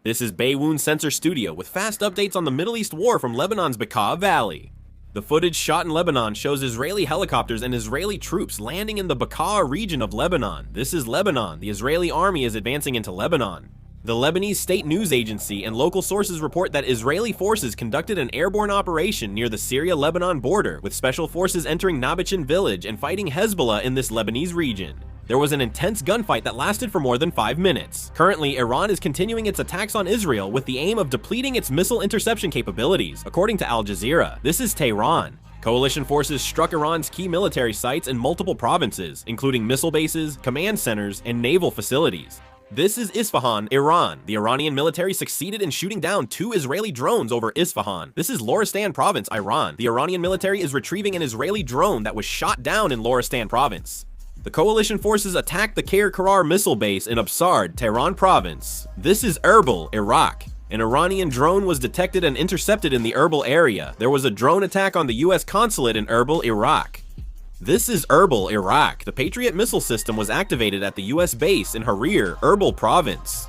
This is Baywoon Sensor Studio with fast updates on the Middle East war from Lebanon's Bekaa Valley. The footage shot in Lebanon shows Israeli helicopters and Israeli troops landing in the Bekaa region of Lebanon. This is Lebanon. The Israeli army is advancing into Lebanon. The Lebanese state news agency and local sources report that Israeli forces conducted an airborne operation near the Syria-Lebanon border, with special forces entering Nabichin village and fighting Hezbollah in this Lebanese region. There was an intense gunfight that lasted for more than 5 minutes. Currently, Iran is continuing its attacks on Israel with the aim of depleting its missile interception capabilities, according to Al Jazeera. This is Tehran. Coalition forces struck Iran's key military sites in multiple provinces, including missile bases, command centers, and naval facilities. This is Isfahan, Iran. The Iranian military succeeded in shooting down 2 Israeli drones over Isfahan. This is Loristan province, Iran. The Iranian military is retrieving an Israeli drone that was shot down in Loristan province. The coalition forces attacked the Khair Qarar missile base in Absard, Tehran province. This is Erbil, Iraq. An Iranian drone was detected and intercepted in the Erbil area. There was a drone attack on the US consulate in Erbil, Iraq. This is Erbil, Iraq. The Patriot missile system was activated at the US base in Harir, Erbil province.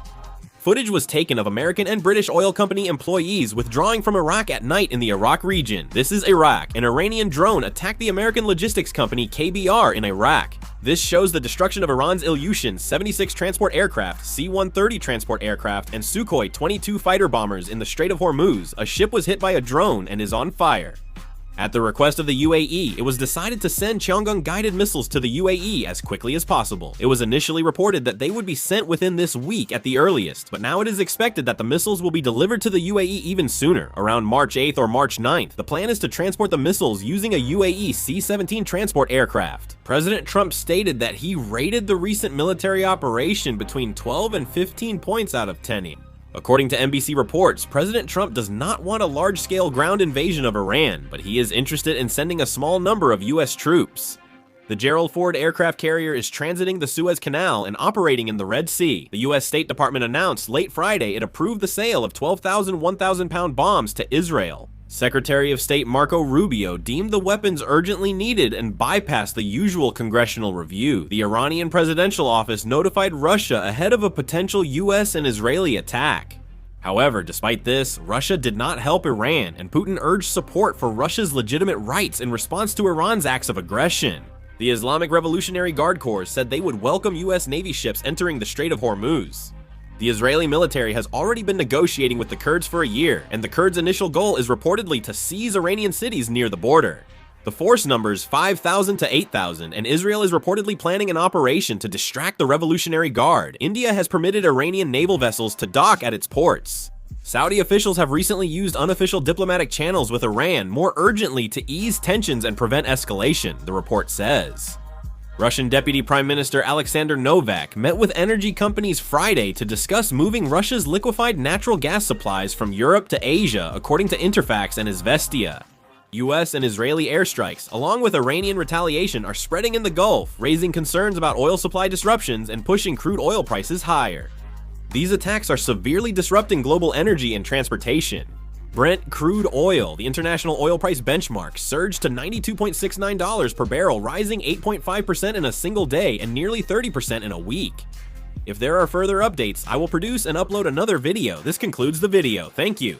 Footage was taken of American and British oil company employees withdrawing from Iraq at night in the Iraq region. This is Iraq. An Iranian drone attacked the American logistics company KBR in Iraq. This shows the destruction of Iran's Ilyushin 76 transport aircraft, C-130 transport aircraft, and Sukhoi 22 fighter bombers in the Strait of Hormuz. A ship was hit by a drone and is on fire. At the request of the UAE, it was decided to send Cheonggung guided missiles to the UAE as quickly as possible. It was initially reported that they would be sent within this week at the earliest, but now it is expected that the missiles will be delivered to the UAE even sooner, around March 8th or March 9th. The plan is to transport the missiles using a UAE C-17 transport aircraft. President Trump stated that he rated the recent military operation between 12 and 15 points out of 10. According to NBC reports, President Trump does not want a large-scale ground invasion of Iran, but he is interested in sending a small number of US troops. The Gerald Ford aircraft carrier is transiting the Suez Canal and operating in the Red Sea. The US State Department announced late Friday it approved the sale of 12,000 1,000-pound bombs to Israel. Secretary of State Marco Rubio deemed the weapons urgently needed and bypassed the usual congressional review. The Iranian presidential office notified Russia ahead of a potential US and Israeli attack. However, despite this, Russia did not help Iran, and Putin urged support for Russia's legitimate rights in response to Iran's acts of aggression. The Islamic Revolutionary Guard Corps said they would welcome US Navy ships entering the Strait of Hormuz. The Israeli military has already been negotiating with the Kurds for a year, and the Kurds' initial goal is reportedly to seize Iranian cities near the border. The force numbers 5,000 to 8,000, and Israel is reportedly planning an operation to distract the Revolutionary Guard. India has permitted Iranian naval vessels to dock at its ports. Saudi officials have recently used unofficial diplomatic channels with Iran more urgently to ease tensions and prevent escalation, the report says. Russian Deputy Prime Minister Alexander Novak met with energy companies Friday to discuss moving Russia's liquefied natural gas supplies from Europe to Asia, according to Interfax and Izvestia. US and Israeli airstrikes, along with Iranian retaliation, are spreading in the Gulf, raising concerns about oil supply disruptions and pushing crude oil prices higher. These attacks are severely disrupting global energy and transportation. Brent crude oil, the international oil price benchmark, surged to $92.69 per barrel, rising 8.5% in a single day and nearly 30% in a week. If there are further updates, I will produce and upload another video. This concludes the video. Thank you.